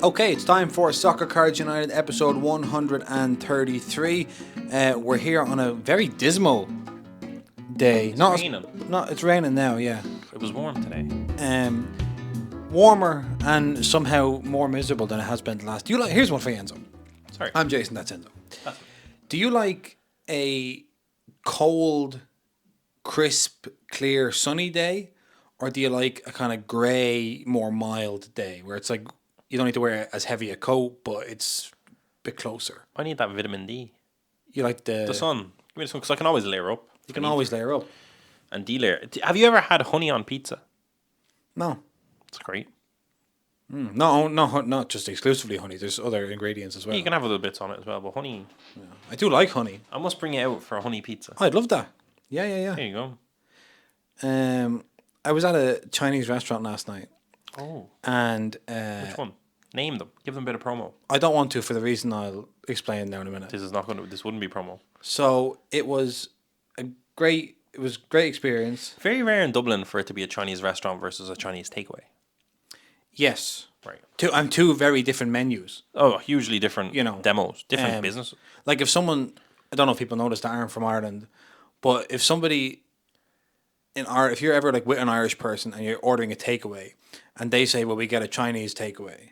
Okay, it's time for Soccer Cards United episode 133. We're here on a very dismal day. It's raining. It's raining now, yeah. It was warm today. Warmer and somehow more miserable than it has been the last. Here's one for you, Enzo. Sorry. I'm Jason, that's Enzo. That's Do you like a cold, crisp, clear, sunny day? Or do you like a kind of grey, more mild day where it's like you don't need to wear as heavy a coat, but it's a bit closer? I need that vitamin D. You like The sun. Give me the sun because I can always layer up. You can always layer up. And de-layer. Have you ever had honey on pizza? No. It's great. No, not just exclusively honey. There's other ingredients as well. Yeah, you can have little bits on it as well, but honey. Yeah. I do like honey. I must bring you out for a honey pizza. I'd love that. Yeah. There you go. I was at a Chinese restaurant last night. Oh. And Which one? Name them. Give them a bit of promo. I don't want to for the reason I'll explain now in a minute. This wouldn't be promo. So it was great experience. Very rare in Dublin for it to be a Chinese restaurant versus a Chinese takeaway. Yes. Right. Two very different menus. Oh, hugely different demos. Different businesses. Like if someone, I don't know if people notice that aren't from Ireland, but if somebody if you're ever like with an Irish person and you're ordering a takeaway and they say, well, we get a Chinese takeaway,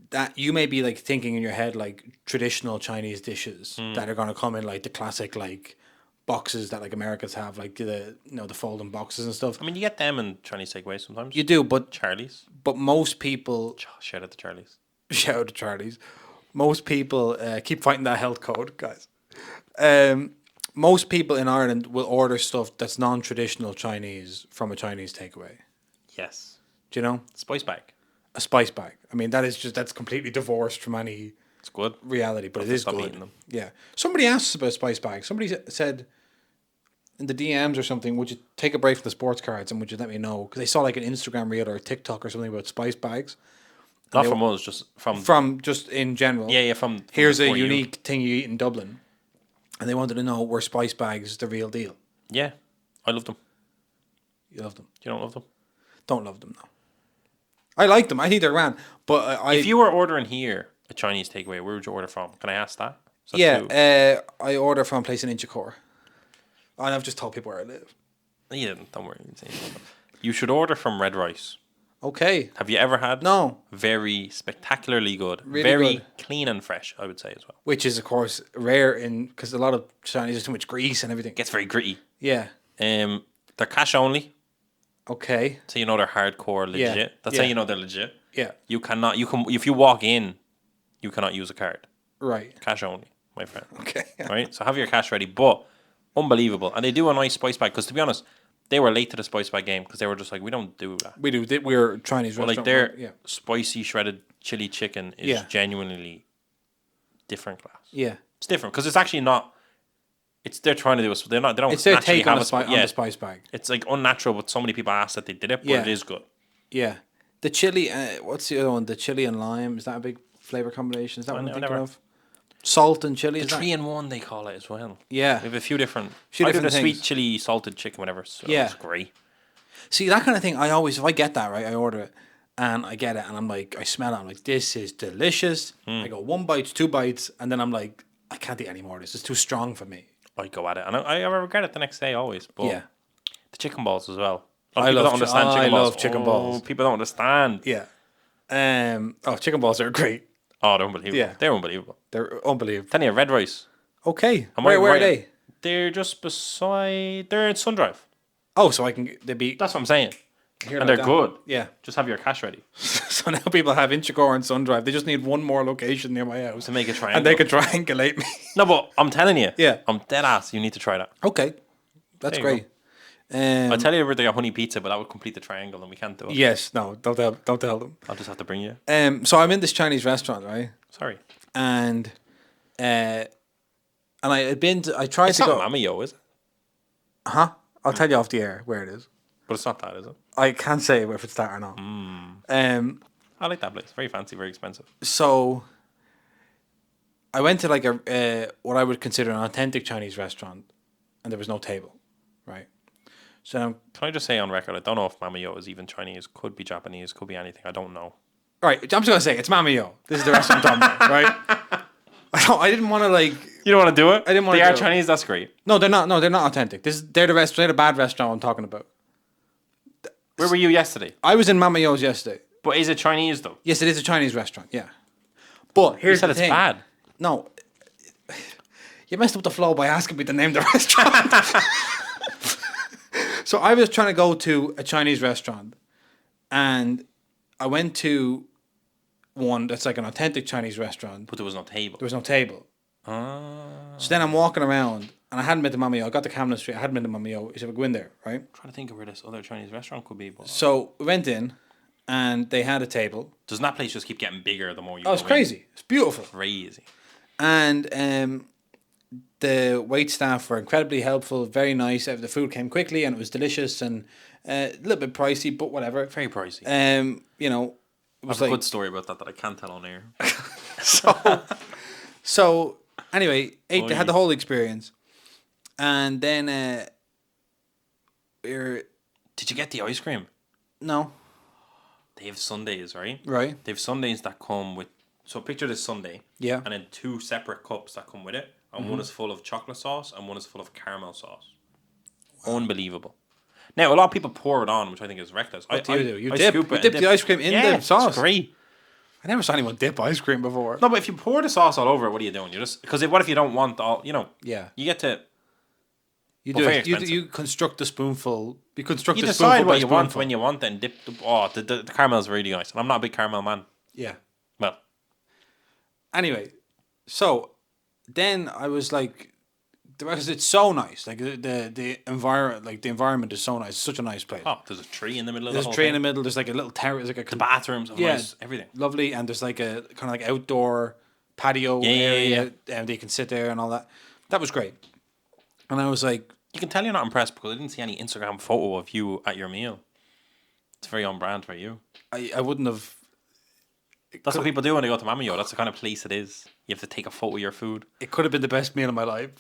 that you may be like thinking in your head like traditional Chinese dishes that are going to come in like the classic like boxes that like Americans have, like the folding boxes and stuff. I mean, you get them in Chinese takeaways sometimes. You do, but Charlie's. But most people Shout out to Charlie's. Shout out to Charlie's. Most people keep fighting that health code, guys. Most people in Ireland will order stuff that's non-traditional Chinese from a Chinese takeaway. Yes. Do you know? Spice bag. A spice bag. I mean, that's completely divorced from any It's good. reality, but it is Stop good. eating them. Yeah. Somebody asked us about a spice bag. Somebody said in the DMs or something, would you take a break from the sports cards and would you let me know? Because they saw like an Instagram reel or a TikTok or something about spice bags. Not from us, just from... From just in general. Yeah, from Here's a unique thing you eat in Dublin. And they wanted to know, were spice bags the real deal? Yeah, I love them. You love them? You don't love them? Don't love them, no. I like them. I think they're grand. But if you were ordering here a Chinese takeaway, where would you order from? Can I ask that? I order from a place in Inchicore. And I've just told people where I live. Yeah, don't worry. You should order from Red Rice. Okay. Have you ever had? No. Very spectacularly good. Really very good. Clean and fresh, I would say as well. Which is, of course, rare because a lot of Chinese has too much grease and everything. Gets very gritty. Yeah. They're cash only. Okay. So you know they're hardcore legit. Yeah. That's how you know they're legit. Yeah. If you walk in, you cannot use a card. Right. Cash only, my friend. Okay. Right? So have your cash ready, but unbelievable. And they do a nice spice bag because, to be honest, they were late to the spice bag game because they were just like, we don't do that. We do. We're Chinese But restaurant. like their spicy shredded chili chicken is genuinely different class. Yeah. It's different because it's actually not. They're trying to do it. They don't. It's their naturally take on have the spice bag. It's like unnatural, but so many people ask that they did it, but it is good. Yeah. The chili. What's the other one? The chili and lime. Is that a big flavor combination? Is that what I'm thinking of? Salt and chili. The 3-in-1 they call it as well. Yeah. We have a few different. I do the sweet chili, salted chicken, whatever. So it's great. See, that kind of thing, if I get that, right, I order it, and I get it, and I'm like, I smell it, I'm like, this is delicious. I go 1 bite, 2 bites, and then I'm like, I can't eat any more of this. It's too strong for me. I go at it, and I regret it the next day always. But the chicken balls as well. I love chicken balls. People don't understand. Yeah. Chicken balls are great. Oh, they're unbelievable. Yeah. They're unbelievable. They're unbelievable. Tell you, Red Rice. Okay. Where are they? They're just beside... They're in Sundrive. Oh, so That's what I'm saying. And they're good. Yeah. Just have your cash ready. So now people have Inchicore and Sundrive. They just need one more location near my house. To make a triangle. And they could triangulate me. No, but I'm telling you. Yeah. I'm dead ass. You need to try that. Okay. That's great. I'll tell you where they got honey pizza, but that would complete the triangle and we can't do it. Yes. No, don't tell them. I'll just have to bring you. So I'm in this Chinese restaurant, right? Sorry. And I had been to... I tried to go... It's not Mamayo, is it? Huh? I'll tell you off the air where it is. But it's not that, is it? I can't say if it's that or not. I like that place. Very fancy, very expensive. So I went to like what I would consider an authentic Chinese restaurant, and there was no table, right? So can I just say on record, I don't know if Mamayo is even Chinese. Could be Japanese. Could be anything. I don't know. Right, I'm just gonna say it's Mamma Yo. This is the restaurant I'm talking about, right? I didn't want to like. You don't want to do it? I didn't wanna They are do it. Chinese. That's great. No, they're not. No, they're not authentic. They're the bad restaurant I'm talking about. Where were you yesterday? I was in Mamma Yo's yesterday. But is it Chinese though? Yes, it is a Chinese restaurant. Yeah, but You here's said the it's thing. bad. No, you messed up the flow by asking me to name the restaurant. So I was trying to go to a Chinese restaurant, and I went to one that's like an authentic Chinese restaurant. But there was no table. There was no table. So then I'm walking around, and I hadn't been to Mamma Yo. I got to Camden Street. I hadn't been to Mamma Yo. He said, "We go in there, right?" I'm trying to think of where this other Chinese restaurant could be. But So we went in, and they had a table. doesn't that place just keep getting bigger the more you Oh, it's go in? crazy. It's beautiful. Crazy. And the wait staff were incredibly helpful, very nice. The food came quickly, and it was delicious, and a little bit pricey, but whatever. Very pricey. You know, it I was have a like good story about that I can't tell on air. so. Anyway, they Oh, had the whole experience, and then we're Did you get the ice cream? no They have sundaes, right? right. They have sundaes that come with. So picture this sundae. Yeah. And then 2 separate cups that come with it, and one is full of chocolate sauce and one is full of caramel sauce. Unbelievable. Now a lot of people pour it on, which I think is reckless. What do you do? You I dip. scoop You it dip and the ice cream in the sauce. It's great. I never saw anyone dip ice cream before. No, but if you pour the sauce all over it, what are you doing? You're just because what if you don't want all? Yeah. You get to You Well, do very it. You expensive. construct the spoonful. You construct you the spoonful decide by what you want spoonful. when you want it and dip the caramel is really nice. And I'm not a big caramel man. Yeah. Well, Anyway, so then I was like, because it's so nice. Like the environment, like the environment is so nice. It's such a nice place. there's a tree in the middle of There's the a whole tree in thing. the middle. There's like a little terrace. There's like a The bathrooms, are Yeah. nice, everything. lovely, and there's like a kind of like outdoor patio Yeah, yeah, area, and they can sit there and all that. That was great. And I was like, You can tell you're not impressed because I didn't see any Instagram photo of you at your meal. It's very on brand for you. I wouldn't have. That's what people do when they go to Mamma Yo. That's the kind of place it is. You have to take a photo of your food. It could have been the best meal of my life.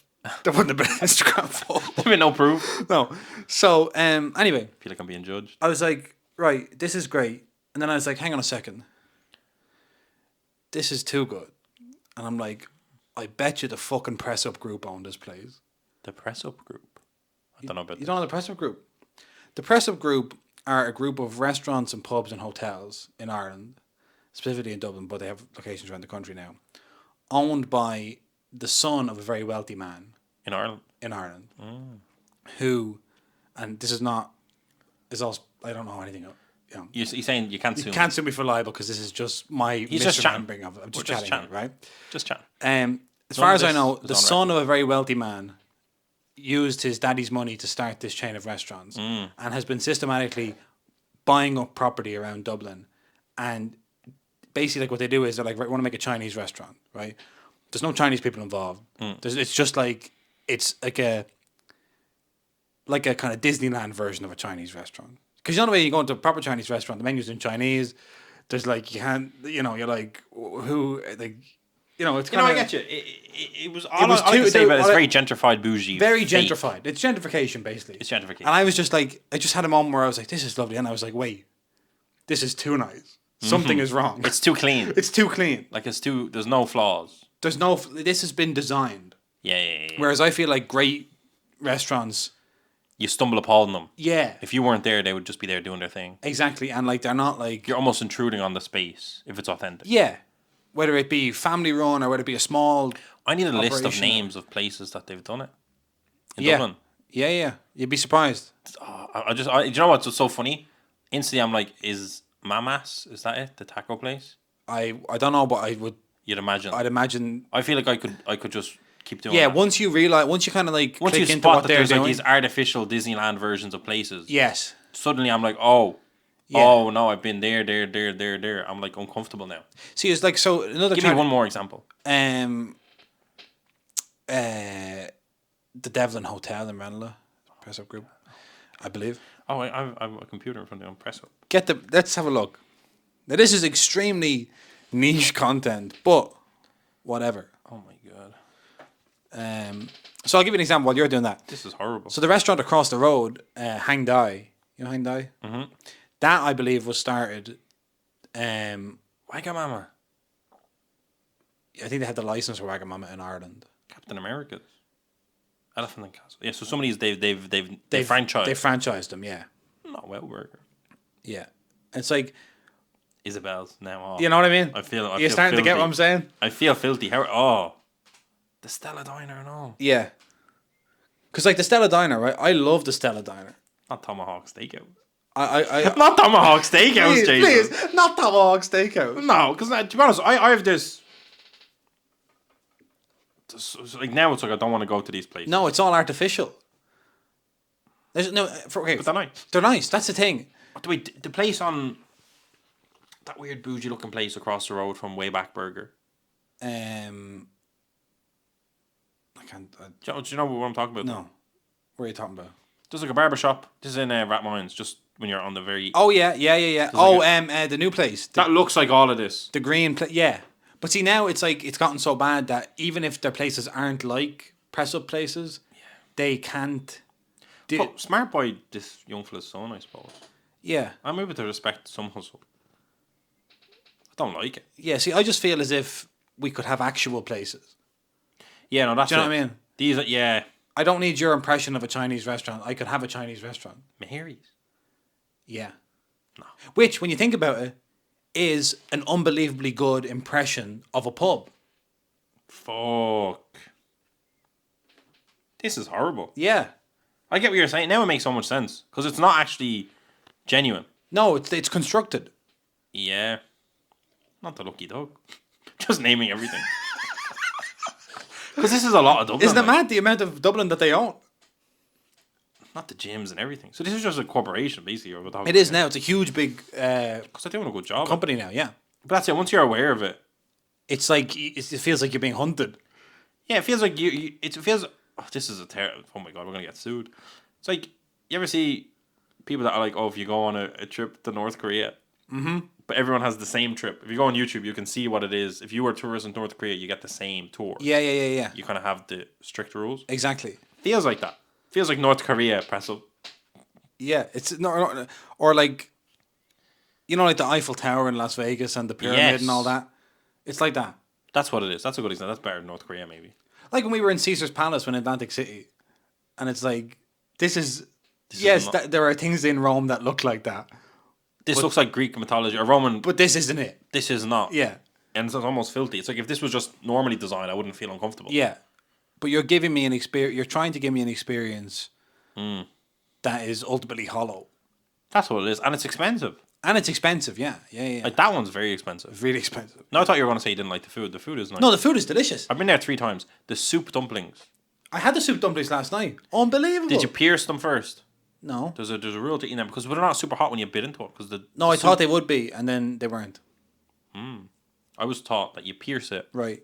There wouldn't have been an Instagram photo. There's been no proof. No. So anyway, I feel like I'm being judged. I was like, right, this is great. And then I was like, hang on a second. This is too good. And I'm like, I bet you the fucking press up group owned this place. The press up group. I don't know about You this. don't know the press up group? The press up group are a group of restaurants and pubs and hotels in Ireland, specifically in Dublin, but they have locations around the country now, owned by the son of a very wealthy man In Ireland. in Ireland, who, and this is not, is also, I don't know anything. You're saying you can't sue You me. can't sue me for libel because this is just my just chatting. misremembering of it. I'm just We're just chatting, chatting. right? Just chat. As None far of as I this know, is the on son of a very wealthy man used his daddy's money to start this chain of restaurants and has been systematically buying up property around Dublin. And basically, like what they do is they're like, right, we want to make a Chinese restaurant, right? There's no Chinese people involved. It's just like it's like a kind of Disneyland version of a Chinese restaurant. Because you know the way you go into a proper Chinese restaurant, the menu's in Chinese. There's like you can't, you're like who like. It's You know, kind I of get you. It was all was I can too- say about it is all I- very gentrified, bougie. very fake. gentrified. It's gentrification, basically. It's gentrification. And I was just like, I just had a moment where I was like, this is lovely. And I was like, wait, this is too nice. Something is wrong. It's too clean. It's too clean. Like it's too. There's no flaws. This has been designed. Yeah. Whereas I feel like great restaurants, You stumble upon them. yeah, If you weren't there, they would just be there doing their thing. exactly. And like, they're not like, You're almost intruding on the space if it's authentic. yeah, whether it be family run or whether it be a small, I need a list of operation. names of places that they've done it. In yeah, Dublin. yeah. You'd be surprised. Do you know what's so funny? Instantly, I'm like, is Mamas? Is that it? The taco place? I don't know, but You'd imagine. I'd imagine. I feel like I could just keep doing. Yeah, that. once you kind of like Once click you into spot what that they're there's doing, like these artificial Disneyland versions of places, yes, suddenly I'm like, Yeah. oh no, I've been there. I'm like uncomfortable now. see, it's like so. Another Give me one more example. The Devlin Hotel in Ranelagh, press up group, I believe. Oh, I have a computer in front of me. Press up. Let's have a look. Now this is extremely niche content, but whatever. Oh my god, So I'll give you an example while you're doing that. this is horrible. So the restaurant across the road, Hang Dai, you know Hang Dai? Mm-hmm. That I believe was started Wagamama. I think they had the license for Wagamama in Ireland. Captain America's. Elephant and Castle. Yeah, so some of these they've franchised. They franchised them, yeah. Not Well Burger. Yeah. It's like Isabel's now off. you know what I mean? I feel You're starting filthy. to get what I'm saying? I feel filthy. How the Stella Diner and all. Yeah. Because like the Stella Diner, right? I love the Stella Diner. Not Tomahawk Steakhouse. I Not Tomahawk Steakhouse, please, Jesus. not Tomahawk Steakhouse. No, because to be honest, I have this. Like now, it's like I don't want to go to these places. No, it's all artificial. Okay, But they're nice. they're nice. That's the thing. Wait, the place on that weird bougie looking place across the road from Wayback Burger. I can't. Do you know what I'm talking about? No. What are you talking about? There's like a barber shop. This is in Rathmines, just when you're on the very. Oh yeah. The new place. That looks like all of this. The green place. Yeah. But see, now it's like it's gotten so bad that even if their places aren't like press up places, they can't. Smart boy, this young fella's son, I suppose. Yeah. I'm able to respect some hustle. I don't like it. Yeah. See, I just feel as if we could have actual places. Yeah, no, that's. Do you know what I mean? These, yeah. I don't need your impression of a Chinese restaurant. I could have a Chinese restaurant. Mary's. Yeah. No. Which, when you think about it, is an unbelievably good impression of a pub. Fuck. This is horrible. Yeah. I get what you're saying. Now it makes so much sense. Because it's not actually genuine. No, it's constructed. Yeah. Not the lucky dog. Just naming everything. Because this is a lot of Dublin. Isn't it mad the amount of Dublin that they own? Not the gyms and everything. So this is just a corporation, basically. It is now. It's a huge, big Because they're doing a good job. company now, yeah. But that's it. Once you're aware of it. It's like, it feels like you're being hunted. Yeah, it feels like it feels... Oh, this is a terrible... Oh my God, we're going to get sued. It's like, you ever see people that are like, oh, if you go on a trip to North Korea, but everyone has the same trip. If you go on YouTube, you can see what it is. If you were a tourist in North Korea, you get the same tour. Yeah. You kind of have the strict rules. Exactly. Feels like that. Feels like North Korea press up. Yeah, it's not, or like, you know, like the Eiffel Tower in Las Vegas and the pyramid and all that. It's like that. That's what it is. That's a good example. That's better than North Korea, maybe. Like when we were in Caesar's Palace in Atlantic City, and it's like, there are things in Rome that look like that. This looks like Greek mythology or Roman. But this isn't it. This is not. Yeah. And it's almost filthy. It's like if this was just normally designed, I wouldn't feel uncomfortable. Yeah. But you're giving me an experience. You're trying to give me an experience that is ultimately hollow. That's what it is. And it's expensive. And it's expensive, yeah. Like that one's very expensive. Really expensive. No, I thought you were going to say you didn't like the food. The food is nice. No, the food is delicious. I've been there 3 times. The soup dumplings. I had the soup dumplings last night. Unbelievable. Did you pierce them first? No. There's a rule to eating them because they're not super hot when you bit into it. I thought they would be, and then they weren't. I was taught that you pierce it. Right.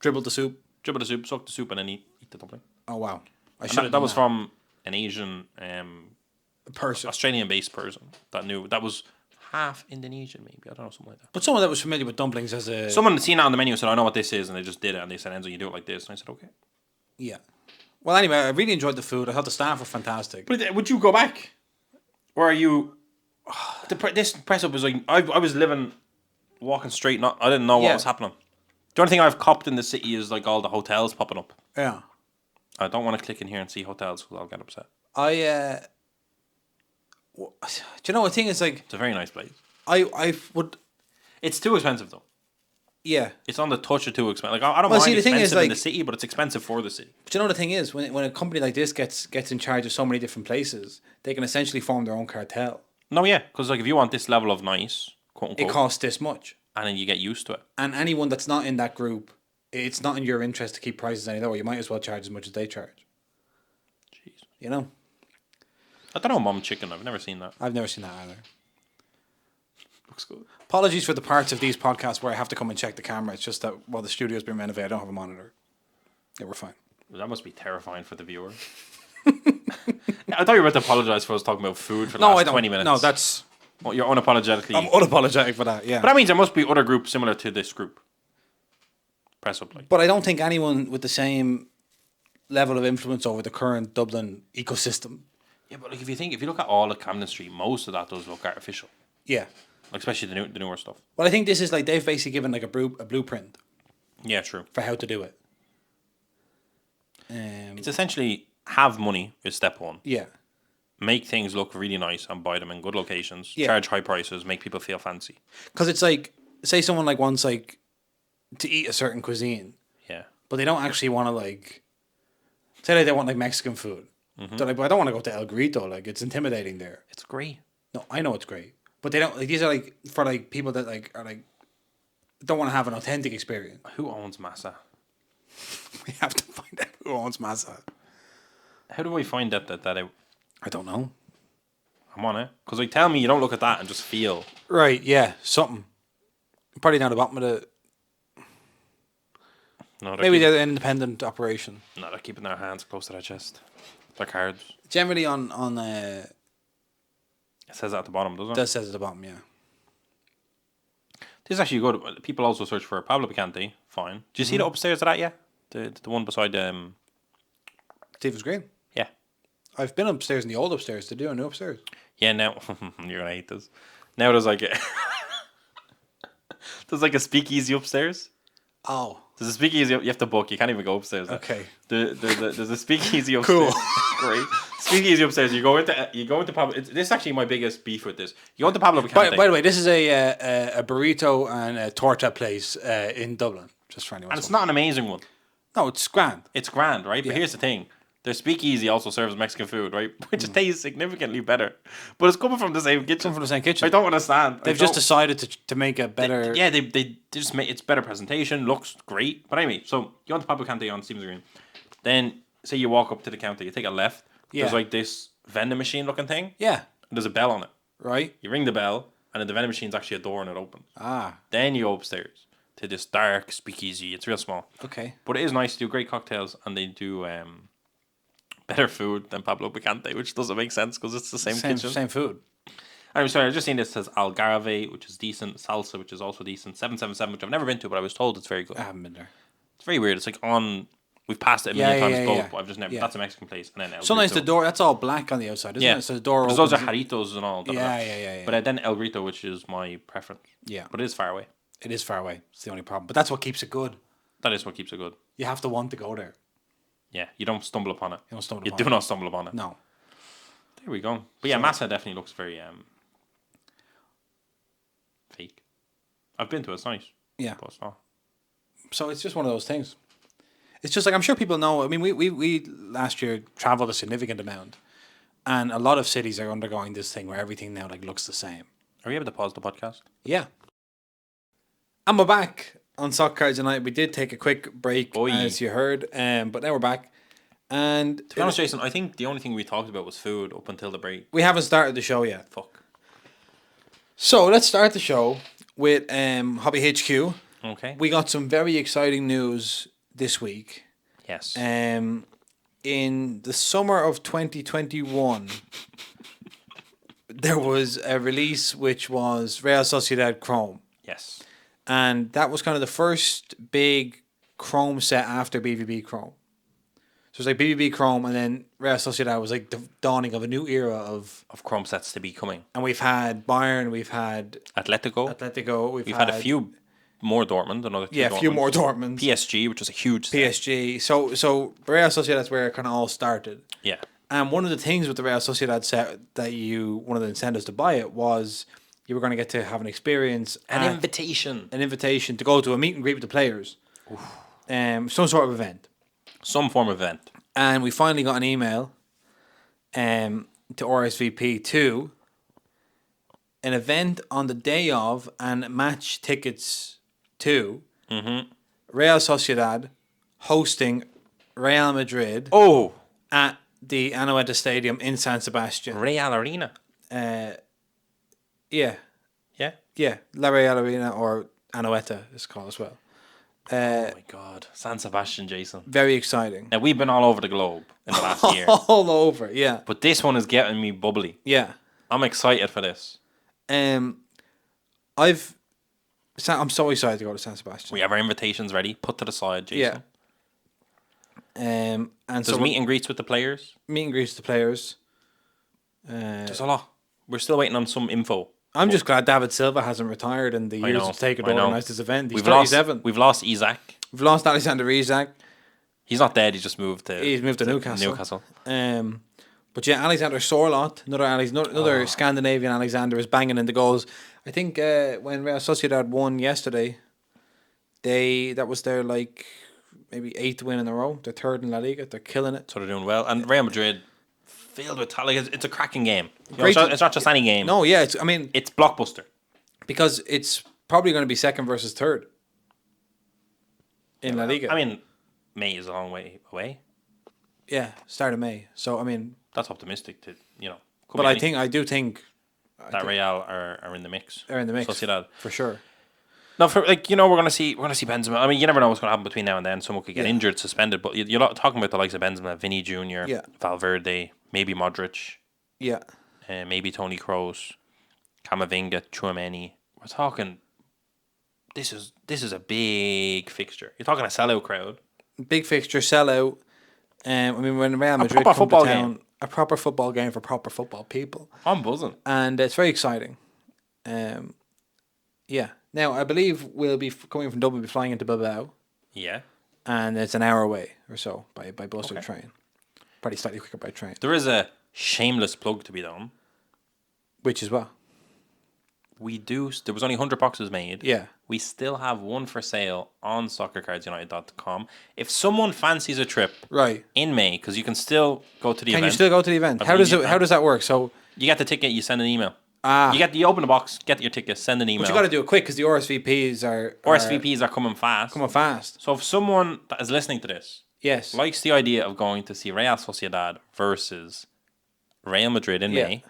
Dribble the soup. Dribble the soup, suck the soup, and then eat the dumpling. Oh, wow. That was from an Asian, person. Australian-based person that was half Indonesian, maybe. I don't know, something like that. But someone that was familiar with dumplings as a... Someone had seen it on the menu and said, I know what this is, and they just did it, and they said, Enzo, you do it like this. And I said, okay. Yeah. Well, anyway, I really enjoyed the food. I thought the staff were fantastic. But would you go back? Or are you... This press up was like... I was walking straight, I didn't know what was happening. The only thing I've copped in the city is like all the hotels popping up. Yeah. I don't want to click in here and see hotels because I'll get upset. Do you know, the thing is like... It's a very nice place. I would... It's too expensive though. Yeah. It's on the touch of too expensive. Like I don't mind see, the thing expensive is, like, in the city, but it's expensive for the city. But you know the thing is, when a company like this gets in charge of so many different places, they can essentially form their own cartel. No, yeah, because like if you want this level of nice, quote unquote, it costs this much, and then you get used to it. And anyone that's not in that group, it's not in your interest to keep prices any lower. You might as well charge as much as they charge. Jeez. You know. I don't know Mom Chicken. I've never seen that. I've never seen that either. Looks good. Apologies for the parts of these podcasts where I have to come and check the camera. It's just that while the studio's been renovated, I don't have a monitor. Yeah, we're fine. That must be terrifying for the viewer. I thought you were about to apologise for us talking about food for the last 20 minutes. No, that's... Well, you're unapologetically... I'm unapologetic for that, yeah. But that means there must be other groups similar to this group. Press up, like. But I don't think anyone with the same level of influence over the current Dublin ecosystem. Yeah, but like if you look at all of Camden Street, most of that does look artificial. Yeah. Like, especially the newer stuff. Well, I think this is like they've basically given like a blueprint Yeah, true. for how to do it. It's essentially have money is step one. Yeah. Make things look really nice and buy them in good locations. Yeah. Charge high prices, make people feel fancy. Because it's like, say someone like wants like to eat a certain cuisine, Yeah. but they don't actually want to like, say like they want like Mexican food. They're like, but I don't want to go to El Grito. Like it's intimidating there. It's great. No, I know it's great, but they don't like these are like for like people that like are like don't want to have an authentic experience. Who owns Masa? We have to find out who owns Masa. How do I find that I don't know. I'm on it? Because like, tell me you don't look at that and just feel. Right? Yeah, something. Probably down the bottom of the. No, Maybe they're an independent operation. No, they're keeping their hands close to their chest. Their cards. Generally on It says that at the bottom, doesn't it? that says at the bottom, yeah. This is actually good. People also search for Pablo Picante. Fine. Do you see the upstairs of that yet? The one beside Stephen's Green. Yeah. I've been upstairs in the old upstairs. They do a new upstairs. Yeah, now you're gonna hate this. Now there's like there's like a speakeasy upstairs. Oh, There's a speakeasy. You have to book. You can't even go upstairs. okay. There's a speakeasy upstairs. Cool. Great. Speakeasy upstairs. You go into Pablo. This is actually my biggest beef with this. You go into Pablo Picante. By the way, this is a burrito and a torta place in Dublin. Just for anyone. And it's not an amazing one. No, it's grand. It's grand, right? But Yeah. here's the thing. Their speakeasy also serves Mexican food, right? Which tastes significantly better. But it's coming from the same kitchen. Come from the same kitchen. I don't understand. They've just decided to make a better. Yeah, they just make it's better presentation, looks great. But anyway, so you go into Pablo Cante on Stevens Green. Then say you walk up to the counter, you take a left. Yeah. There's like this vending machine looking thing. Yeah. There's a bell on it. Right. You ring the bell, and then the vending machine's actually a door and it opens. Ah. Then you go upstairs to this dark speakeasy. It's real small. Okay. But it is nice to do great cocktails, and they do better food than Pablo Picante, which doesn't make sense because it's the same kitchen. Same food. Anyway, sorry, I've just seen this. It says Algarve, which is decent. Salsa, which is also decent. 777, which I've never been to, but I was told it's very good. I haven't been there. It's very weird. It's like on. We've passed it a million times both, yeah. but I've just never. Yeah. That's a Mexican place, and then El Sometimes Grito. the door that's all black on the outside, isn't it? So the door Because opens. those are jarritos and all. Yeah. But then El Grito, which is my preference. Yeah. But it is far away. It is far away. It's the only problem. But that's what keeps it good. That is what keeps it good. You have to want to go there. Yeah, you don't stumble upon it. You don't stumble You upon do it. not stumble upon it. No. There we go. But yeah, Massa definitely looks very fake. I've been to it. It's nice. Yeah. But it's not. So it's just one of those things. It's just like I'm sure people know. I mean, we last year traveled a significant amount, and a lot of cities are undergoing this thing where everything now like looks the same. Are we able to pause the podcast? Yeah. And we're back on Soccer Cards United. We did take a quick break, Oi. as you heard, but now we're back. And To be honest, Jason, I think the only thing we talked about was food up until the break. we haven't started the show yet. Fuck. So let's start the show with Hobby HQ. Okay. We got some very exciting news this week. Yes. In the summer of 2021, there was a release which was Real Sociedad Chrome. Yes. And that was kind of the first big Chrome set after BVB Chrome. So it was like BVB Chrome, and then Real Sociedad was like the dawning of a new era of. Of Chrome sets to be coming. And we've had Bayern, we've had Atletico. we've had a few more Dortmund, another two. Yeah, a few more Dortmunds. PSG, which was a huge set. PSG. So Real Sociedad's where it kind of all started. Yeah. And one of the things with the Real Sociedad set one of the incentives to buy it was you were going to get to have an experience. An invitation to go to a meet and greet with the players. Some sort of event. Some form of event. And we finally got an email to RSVP to an event on the day of and match tickets to Real Sociedad hosting Real Madrid Oh! at the Anoeta Stadium in San Sebastian. Real Arena. Yeah. Yeah? Yeah. La Real Arena or Anoeta is called as well. Oh my God. San Sebastian, Jason. Very exciting. Now, we've been all over the globe in the last year. All over, yeah. But this one is getting me bubbly. Yeah. I'm excited for this. I'm so excited to go to San Sebastian. We have our invitations ready. Put to the side, Jason. Yeah. And There's so meet and greets with the players. meet and greets the players. There's a lot. We're still waiting on some info. I'm just glad David Silva hasn't retired in the years it's taken to organise this event. He's 37. We've lost Isaac. We've lost Alexander Isak. He's not dead. He's just moved to. He's moved to Newcastle. But yeah, Alexander Sorloth, another Scandinavian Alexander, is banging in the goals. I think when Real Sociedad won yesterday, that was their like maybe 8th win in a row. They're 3rd in La Liga. They're killing it. So they're doing well. And Real Madrid, filled with talent. It's a cracking game. It's not just any game. No, yeah, it's blockbuster. Because it's probably going to be 2nd versus 3rd in La Liga. I mean, May is a long way away. Yeah, start of May. So I mean, that's optimistic to But I do think that Real are in the mix. Are in the mix. Sociedad for sure. No, we're gonna see Benzema. I mean, you never know what's gonna happen between now and then. Someone could get injured, suspended. But you're not talking about the likes of Benzema, Vinny Jr., Valverde, maybe Modric, maybe Toni Kroos, Camavinga, Tchouaméni. We're talking. This is a big fixture. You're talking a sellout crowd. Big fixture, sellout. I mean, when Real Madrid come to town, a proper football game for proper football people. I'm buzzing, and it's very exciting. Yeah. Now I believe we'll be coming from Dublin, be flying into Bilbao. Yeah. And it's an hour away or so by bus or train. Probably slightly quicker by train. There is a shameless plug to be done. Which is what? There was only 100 boxes made. Yeah. We still have one for sale on soccercardsunited.com. If someone fancies a trip in May, because you can still go to the event. Can you still go to the event? How does that work? So you get the ticket, you send an email. You open the box, get your ticket, send an email. But you got to do it quick because the RSVPs are coming fast. So if someone that is listening to this likes the idea of going to see Real Sociedad versus Real Madrid in May,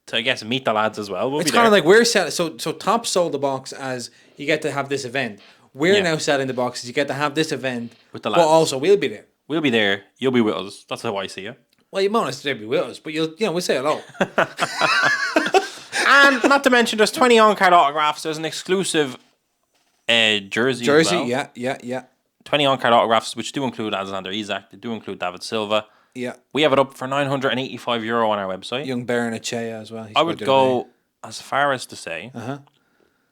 to I guess meet the lads as well. It's kind of like we're selling. So Top sold the box as you get to have this event. We're now selling the boxes. You get to have this event with the lads. But also we'll be there. We'll be there. You'll be with us. That's how I see it. Well, you won't necessarily be with us, but we'll say hello. And not to mention, there's 20 on-card autographs. There's an exclusive jersey as well. Yeah. 20 on-card autographs, which do include Alexander Isak. They do include David Silva. Yeah. We have it up for €985 on our website. Young Baron Echea as well. I would go as far as to say,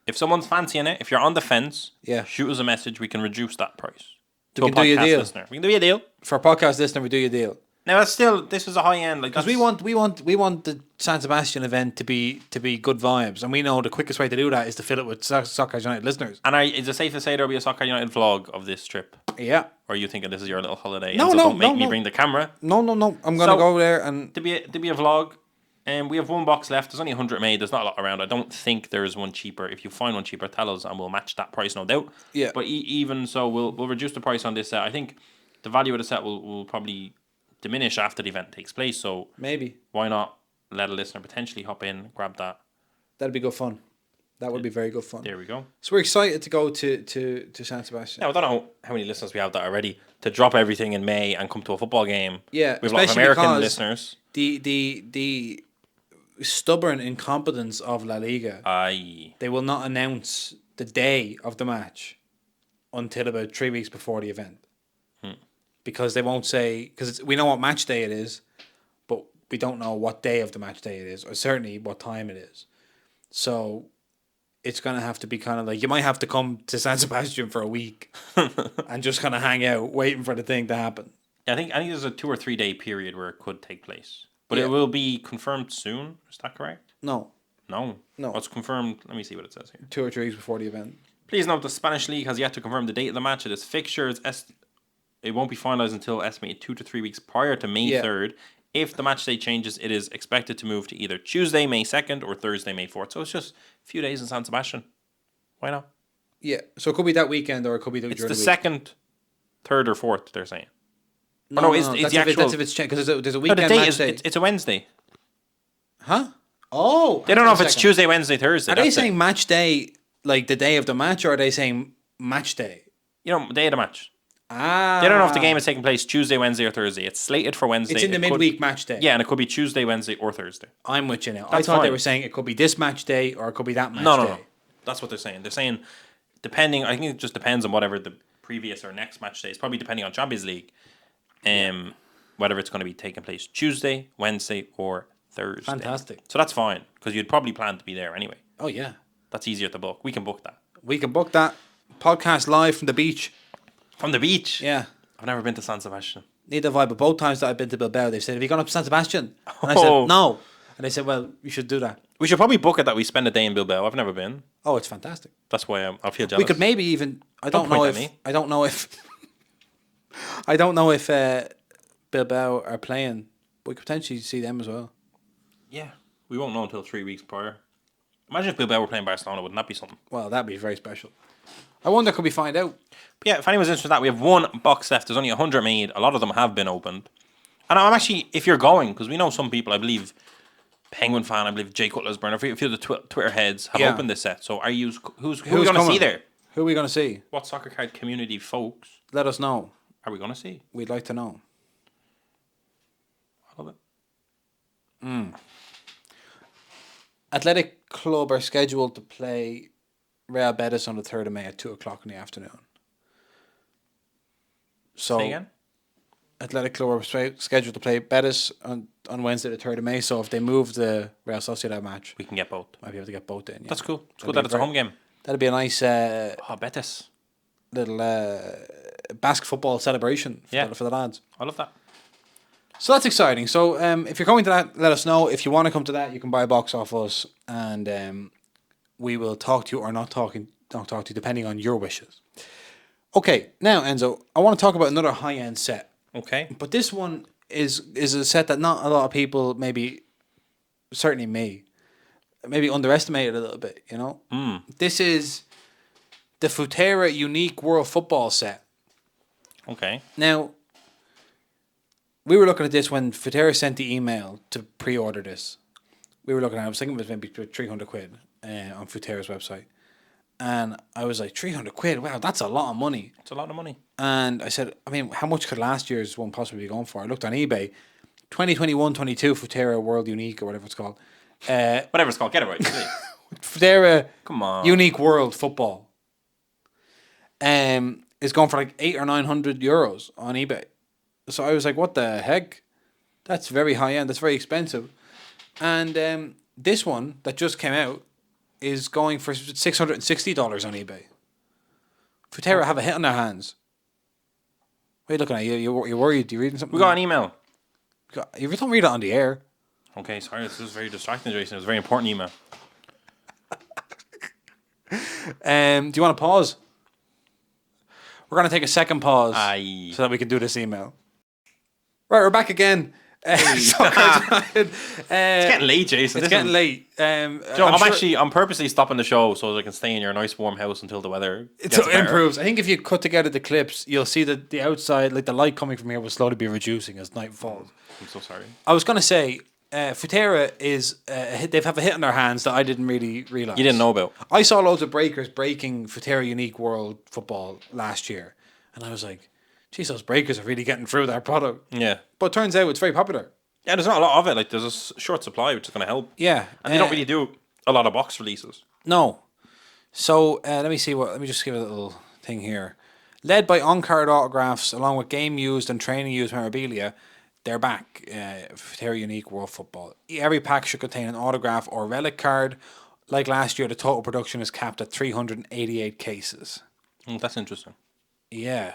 if someone's fancying it, if you're on the fence, shoot us a message. We can reduce that price. We can do you a deal. Listener. We can do you a deal. For a podcast listener, we do you a deal. Now, this is a high end, because we want the San Sebastian event to be good vibes, and we know the quickest way to do that is to fill it with Soccer United listeners. And is it safe to say there'll be a Soccer United vlog of this trip? Yeah. Or are you thinking this is your little holiday? No, don't make me bring the camera. No. I'm gonna go there and to be a vlog. And we have one box left. There's only 100 made. There's not a lot around. I don't think there is one cheaper. If you find one cheaper, tell us and we'll match that price, no doubt. Yeah. But even so, we'll reduce the price on this set. I think the value of the set will probably diminish after the event takes place. So maybe why not let a listener potentially hop in, grab that? That'd be good fun. That would be very good fun. There we go. So we're excited to go to San Sebastian. Now, I don't know how many listeners we have that are ready to drop everything in May and come to a football game. Yeah, we have a lot of American listeners. The stubborn incompetence of La Liga. They will not announce the day of the match until about 3 weeks before the event. Because they won't say, because we know what match day it is, but we don't know what day of the match day it is, or certainly what time it is. So it's going to have to be kind of like, you might have to come to San Sebastian for a week and just kind of hang out waiting for the thing to happen. Yeah, I think there's a 2 or 3 day period where it could take place. But it will be confirmed soon. Is that correct? No. It's confirmed. Let me see what it says here. 2 or 3 weeks before the event. Please note the Spanish League has yet to confirm the date of the match. It is fixtures. It won't be finalised until estimated 2 to 3 weeks prior to May 3rd. If the match day changes, it is expected to move to either Tuesday, May 2nd, or Thursday, May 4th. So it's just a few days in San Sebastian. Why not? Yeah. So it could be that weekend, or it could be during the week. It's the 2nd, 3rd, or 4th, they're saying. It's the actual... That's if it's changed, because there's a weekend match day. It's a Wednesday. Huh? Oh. They don't know if it's Tuesday, Wednesday, Thursday. Are they saying match day, like the day of the match, or are they saying match day? Day of the match. They don't know if the game is taking place Tuesday, Wednesday, or Thursday. It's slated for Wednesday. It's in the midweek match day. Yeah, and it could be Tuesday, Wednesday, or Thursday. I'm with you now. I thought they were saying it could be this match day or it could be that match day. No. That's what they're saying. They're saying, depending, I think it just depends on whatever the previous or next match day is. Probably depending on Champions League, whether it's going to be taking place Tuesday, Wednesday, or Thursday. Fantastic. So that's fine, because you'd probably plan to be there anyway. Oh, yeah. That's easier to book. We can book that. We can book that. Podcast live from the beach. From the beach? Yeah. I've never been to San Sebastian. Neither have I, but both times that I've been to Bilbao, they've said, have you gone up to San Sebastian? And I Oh. said, no. And they said, well, you should do that. We should probably book it that we spend a day in Bilbao. I've never been. Oh, it's fantastic. That's why I feel jealous. We could maybe even, I don't know point if, at me. I don't know if, I don't know if Bilbao are playing. We could potentially see them as well. Yeah. We won't know until 3 weeks prior. Imagine if Bilbao were playing Barcelona. Wouldn't that be something? Well, that'd be very special. I wonder, could we find out? But yeah, if anyone's interested in that, we have one box left. There's only 100 made. A lot of them have been opened. And I'm actually, if you're going, because we know some people, I believe, Penguin fan, I believe Jay Cutler's-Burn, a few of the Twitter heads have Yeah. opened this set. So are you, who are we going to see there? Who are we going to see? What soccer card community folks Let us know. are we going to see? We'd like to know. I love it. Athletic Club are scheduled to play Real Betis on the 3rd of May at 2 o'clock in the afternoon. So, Say again? Athletic Club are scheduled to play Betis on Wednesday the 3rd of May. So if they move the Real Sociedad match, We can get both. might be able to get both in. Yeah. That's cool. It's That'd good be that it's a very- home game. That'd be a nice Oh, Betis. little basket football celebration for the lads. I love that. So that's exciting. So if you're coming to that, let us know. If you want to come to that, you can buy a box off us, and we will talk to you or not talk to you, depending on your wishes. Okay, now Enzo, I want to talk about another high end set, Okay. but this one is a set that not a lot of people, maybe certainly me, maybe underestimated a little bit. You know, This is the Futera Unique World Football set. Okay. Now, we were looking at this when Futera sent the email to pre-order this. We were looking at it. I was thinking it was maybe 300 quid on Futera's website. And I was like, 300 quid? Wow, that's a lot of money. It's a lot of money. And I said, I mean, how much could last year's one possibly be going for? I looked on eBay. 2021-22 Futera World Unique or whatever it's called. Whatever it's called. Get it right. Futera Come on. Unique World Football. Is going for like 800 or 900 euros on eBay. So I was like, what the heck? That's very high end. That's very expensive. And this one that just came out is going for $660 on eBay. Futera have a hit on their hands. What are you looking at? You're worried? You reading something? We got an email. You don't read it on the air. Okay, sorry. This is very distracting, Jason. It was a very important email. Do you want to pause? We're going to take a second pause Aye. so that we can do this email. Right, we're back again. It's getting late, Jason. It's getting late. I'm purposely stopping the show so that I can stay in your nice warm house until the weather gets It better. improves. I think if you cut together the clips, you'll see that the outside, like the light coming from here, will slowly be reducing as night falls. I'm so sorry. I was going to say, Futera is they have a hit on their hands that I didn't really realize. You didn't know about. I saw loads of breakers breaking Futera Unique World Football last year, and I was like, "Geez, those breakers are really getting through their product." Yeah. But it turns out it's very popular. Yeah, there's not a lot of it. Like, there's a short supply, which is going to help. Yeah, And they don't really do a lot of box releases. No. So let me see let me just give a little thing here. Led by on-card autographs, along with game-used and training-used memorabilia, they're back. Futera Unique World Football. Every pack should contain an autograph or relic card. Like last year, the total production is capped at 388 cases. That's interesting. Yeah.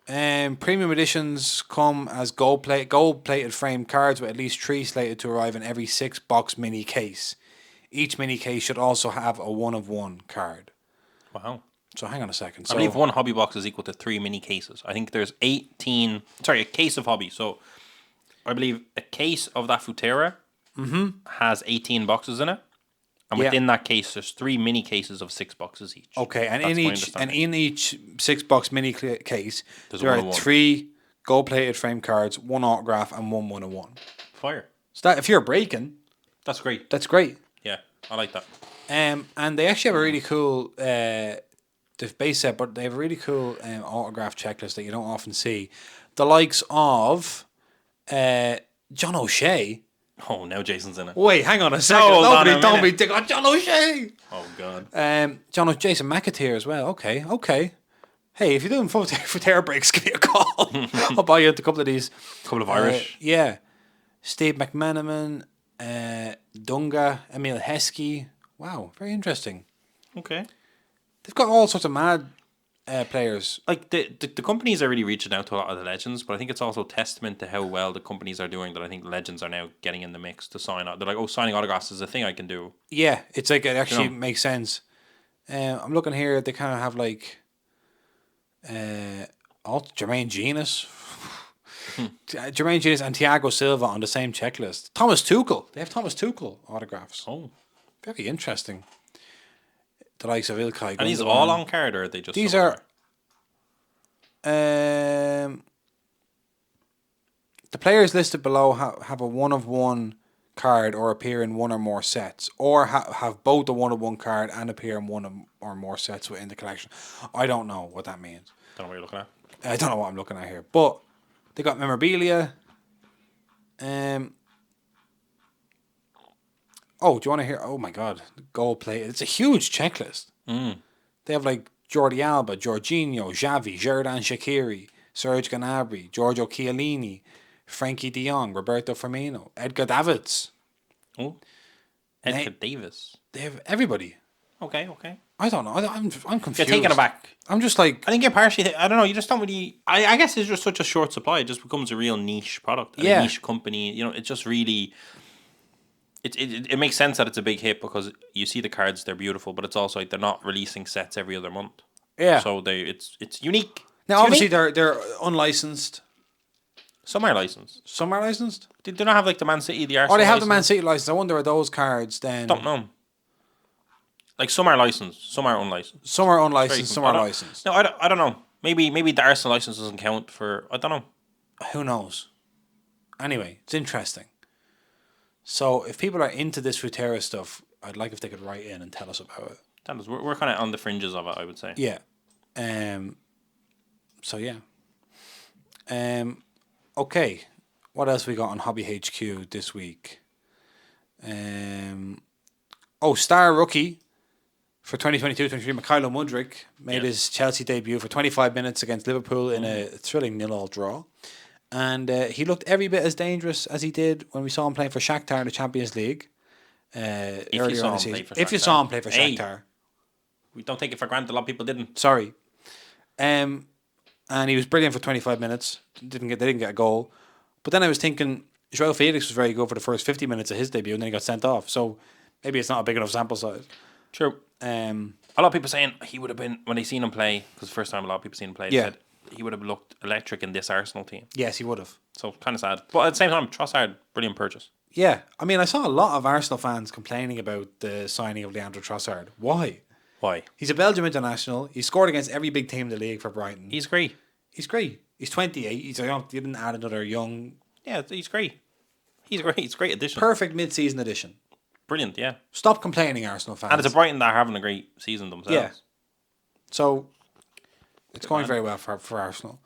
Premium editions come as gold-plated framed cards with at least 3 slated to arrive in every 6-box mini case. Each mini case should also have a 1-of-1 card. Wow. So hang on a second. I believe one hobby box is equal to 3 mini cases. I think there's a case of hobby. So I believe a case of that Futera has 18 boxes in it. And within that case, there's 3 mini cases of 6 boxes each. Okay, and That's in each 6-box mini case, There's there a are 1-of-1. 3 gold-plated frame cards, 1 autograph, and 1-1-1. Fire. So that if you're breaking, That's great. that's great. Yeah, I like that. And they actually have a really cool the base set, but they have a really cool autograph checklist that you don't often see. The likes of John O'Shea. Oh, now Jason's in it. Wait, hang on a second. hold on Nobody a told me minute. they got John O'Shea. Oh, God. Jason McAteer as well. Okay. Hey, if you're doing Futera breaks, give me a call. I'll buy you a couple of these. Couple of Irish. Yeah. Steve McManaman, Dunga, Emil Heskey, Wow, very interesting. Okay. They've got all sorts of mad players. Like the companies are really reaching out to a lot of the legends, but I think it's also testament to how well the companies are doing that I think legends are now getting in the mix to sign out. They're like, oh, signing autographs is a thing I can do. Yeah, it's like it actually know. makes sense. I'm looking here. They kind of have like, Jermaine Genius, Jermaine Genius and Thiago Silva on the same checklist. Thomas Tuchel. They have Thomas Tuchel autographs. Oh. Very interesting. The likes of Ilkay. And these all on card, or are they just... These are... the players listed below have a 1-of-1 card or appear in one or more sets, or have both a 1-of-1 card and appear in one or more sets within the collection. I don't know what that means. Don't know what you're looking at. I don't know what I'm looking at here. But they got memorabilia. Oh, do you want to hear? Oh my God, gold plate. It's a huge checklist. They have like Jordi Alba, Jorginho, Xavi, Xherdan Shaqiri, Serge Gnabry, Giorgio Chiellini, Frankie De Jong, Roberto Firmino, Edgar Davids. Oh, Edgar Davis. They have everybody. Okay. I don't know. I'm confused. You're taken aback. I'm just like... I think you're partially... I don't know. You just don't really... I guess it's just such a short supply. It just becomes a real niche product. A niche company. You know, it just really... It makes sense that it's a big hit because you see the cards, they're beautiful, but it's also like they're not releasing sets every other month. Yeah. So it's unique. Now, it's obviously, unique. they're unlicensed. Some are licensed. Some are licensed? They do not have like the Man City, the Arsenal. Oh, they have license. the Man City license. I wonder are those cards then... Don't know. Like some are licensed, some are unlicensed. Some are unlicensed, some are licensed. No, I don't know. Maybe the Arsenal license doesn't count for... I don't know. Who knows? Anyway, it's interesting. So if people are into this Futera stuff, I'd like if they could write in and tell us about it. We're kind of on the fringes of it, I would say. Yeah. So yeah. Okay. What else we got on Hobby HQ this week? Star rookie for 2022-23, Mykhailo Mudryk made his Chelsea debut for 25 minutes against Liverpool in a thrilling 0-0 draw. And he looked every bit as dangerous as he did when we saw him playing for Shakhtar in the Champions League earlier in the season. If you saw him play for Shakhtar. We don't take it for granted. A lot of people didn't. Sorry. And he was brilliant for 25 minutes. They didn't get a goal. But then I was thinking, João Felix was very good for the first 50 minutes of his debut, and then he got sent off. So maybe it's not a big enough sample size. True. A lot of people saying he would have been, when they seen him play, because the first time a lot of people seen him play, said he would have looked electric in this Arsenal team. Yes, he would have. So kind of sad. But at the same time, Trossard, brilliant purchase. Yeah. I mean, I saw a lot of Arsenal fans complaining about the signing of Leandro Trossard. Why? He's a Belgium international. He scored against every big team in the league for Brighton. He's great. He's 28. He's young. You didn't add another young... Yeah, he's great. He's great. It's a great addition. Perfect mid-season addition. Brilliant, yeah. Stop complaining, Arsenal fans. And it's a Brighton that are having a great season themselves. Yeah. So, it's going very well for Arsenal.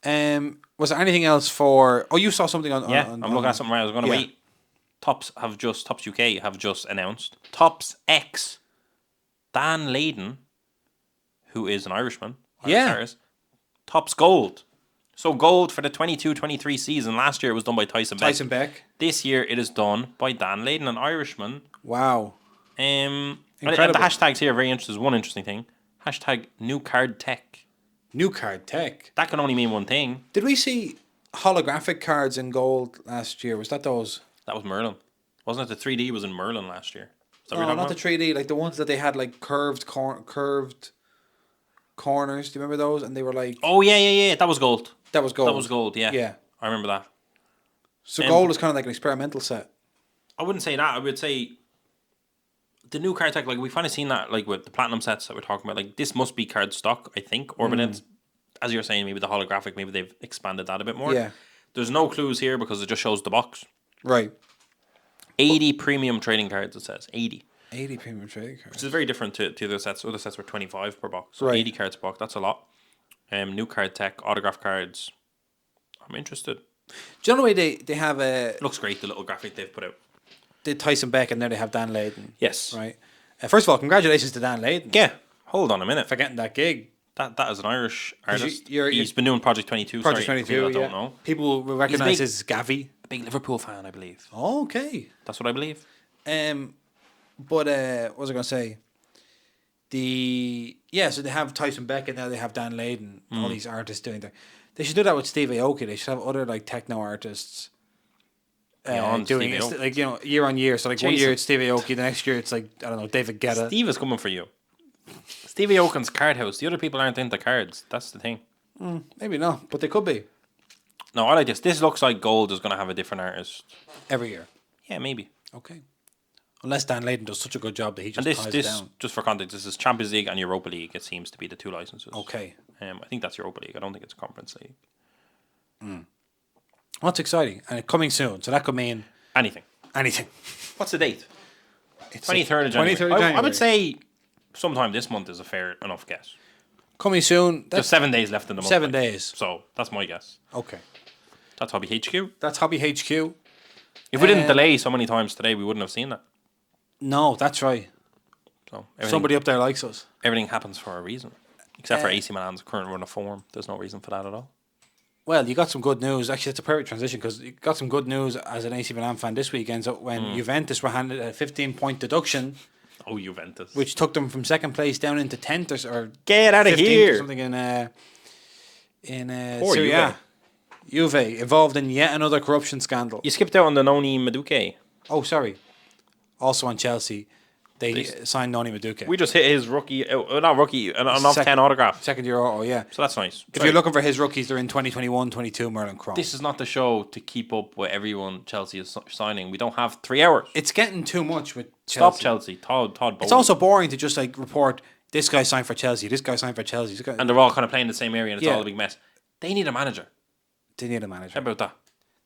Was there anything else for... Oh, you saw something on... I'm looking at something right. I was going to wait. Tops UK have just announced. Tops X, Dan Layden, who is an Irishman. Tops Gold. So gold for the 22-23 season. Last year it was done by Tyson Beck. This year it is done by Dan Layden, an Irishman. Wow. And the hashtags here are very interesting. There's one interesting thing. Hashtag new card tech. New card tech. That can only mean one thing. Did we see holographic cards in gold last year? Was that those? That was Merlin. Wasn't it the 3D was in Merlin last year? No, not the 3D. Like the ones that they had like curved corners. Do you remember those? And they were like... Oh, yeah. That was gold. That was gold, yeah. Yeah. I remember that. So gold is kind of like an experimental set. I wouldn't say that. I would say the new card tech, like we've kind of seen that like with the platinum sets that we're talking about. Like this must be card stock, I think. Or as you're saying, maybe the holographic, maybe they've expanded that a bit more. Yeah. There's no clues here because it just shows the box. Right. 80 premium trading cards, it says. 80 premium trading cards. Which is very different to other sets. Other sets were 25 per box. So 80 cards per box, that's a lot. New card tech, autograph cards. I'm interested. Do you know the way they have a... Looks great, the little graphic they've put out. The Tyson Beck and now they have Dan Layden. Yes. Right. First of all, congratulations to Dan Layden. Yeah. Hold on a minute. For getting that gig. That is an Irish artist. You're He's been doing Project 22. Project 22, I don't know. People will recognise his Gavi. A big Liverpool fan, I believe. Oh, okay. That's what I believe. But what was I going to say? So they have Tyson Beckett now. They have Dan Layden. All these artists doing there. They should do that with Steve Aoki. They should have other like techno artists doing it, like year on year. So like one year it's Steve Aoki, the next year it's like I don't know David Guetta. Steve is coming for you. Stevie Aokin's card house. The other people aren't into cards. That's the thing. Maybe not, but they could be No, I like this. This looks like Gold is going to have a different artist. every year. Yeah, maybe. Okay. Unless Dan Layden does such a good job that he just And ties it this down. just for context, this is Champions League and Europa League. It seems to be the two licenses. Okay. I think that's Europa League. I don't think it's Conference League. Well, that's exciting. And coming soon. So that could mean Anything. What's the date? It's 23rd of January. 23rd of January. I would say sometime this month is a fair enough guess. Coming soon. There's 7 days left in the month. 7 days. So that's my guess. Okay. That's Hobby HQ. That's Hobby HQ. If we didn't delay so many times today, we wouldn't have seen that. No, that's right. So Somebody up there likes us. everything happens for a reason. Except for AC Milan's current run of form. There's no reason for that at all. Well, you got some good news. Actually, it's a perfect transition because you got some good news as an AC Milan fan this weekend. So when Juventus were handed a 15-point deduction, Oh, Juventus. which took them from second place down into 10th or Get out of 15th or here. something in Poor Serie A. Juve. Juve involved in yet another corruption scandal. You skipped out on the Noni Maduke. Oh, sorry. Also on Chelsea, they signed Noni Madueke. We just hit his rookie, not rookie, an off 10 autograph. Second year auto, yeah. So that's nice. If you're looking for his rookies, they're in 2021-22 Merlin Chrome. This is not the show to keep up with everyone Chelsea is signing. We don't have 3 hours. It's getting too much with Chelsea. Stop Chelsea. Todd Bowley. It's also boring to just like report this guy signed for Chelsea, this guy signed for Chelsea. This guy... And they're all kind of playing the same area and it's Yeah. all a big mess. They need a manager. They need a How manager. about that?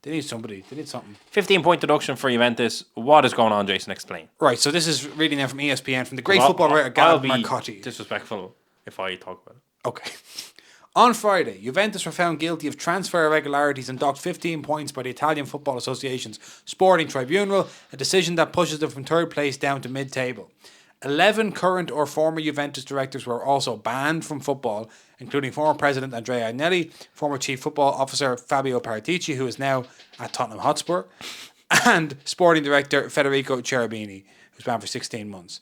They need somebody. They need something. 15-point deduction for Juventus. What is going on, Jason? Explain. Right, so this is reading now from ESPN from the great Well, football writer I'll Gav be Marcotti. disrespectful if I talk about it. Okay. On Friday, Juventus were found guilty of transfer irregularities and docked 15 points by the Italian Football Association's Sporting Tribunal, a decision that pushes them from third place down to mid-table. 11 current or former Juventus directors were also banned from football, including former president Andrea Agnelli, former chief football officer Fabio Paratici, who is now at Tottenham Hotspur, and sporting director Federico Cherubini, who's banned for 16 months.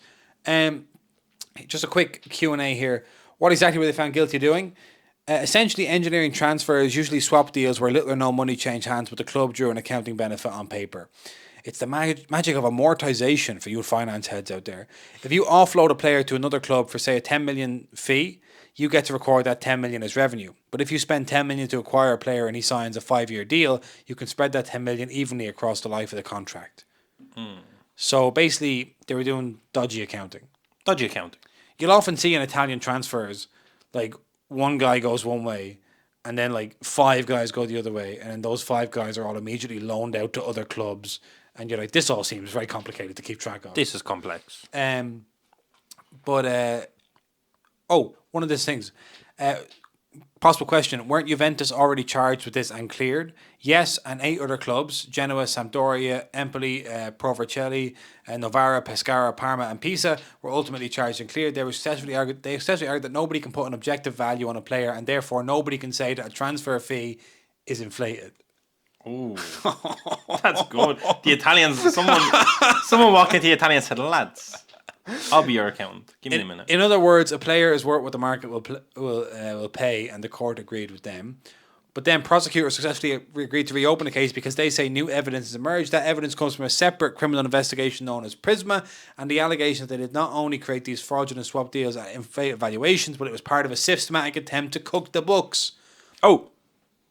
Just a quick Q&A here. What exactly were they found guilty of doing? Essentially, engineering transfers, usually swap deals where little or no money changed hands, but the club drew an accounting benefit on paper. It's the magic of amortization for you finance heads out there. If you offload a player to another club for, say, a 10 million fee, you get to record that 10 million as revenue. But if you spend 10 million to acquire a player and he signs a 5-year deal, you can spread that 10 million evenly across the life of the contract. So basically, they were doing dodgy accounting. Dodgy accounting. You'll often see in Italian transfers, like one guy goes one way and then like 5 guys go the other way. And then those 5 guys are all immediately loaned out to other clubs. And you're like, this all seems very complicated to keep track of. This is complex. One of these things. Possible question. Weren't Juventus already charged with this and cleared? Yes, and 8 other clubs, Genoa, Sampdoria, Empoli, Pro Vercelli, Novara, Pescara, Parma and Pisa, were ultimately charged and cleared. They successfully argued that nobody can put an objective value on a player and therefore nobody can say that a transfer fee is inflated. Ooh, that's good. The Italians, someone walked into the Italians and said, lads, I'll be your accountant. Give me a minute. In other words, a player is worth what the market will pay, and the court agreed with them. But then prosecutors successfully agreed to reopen the case because they say new evidence has emerged. That evidence comes from a separate criminal investigation known as Prisma, and the allegation that they did not only create these fraudulent swap deals at inflated valuations, but it was part of a systematic attempt to cook the books. Oh,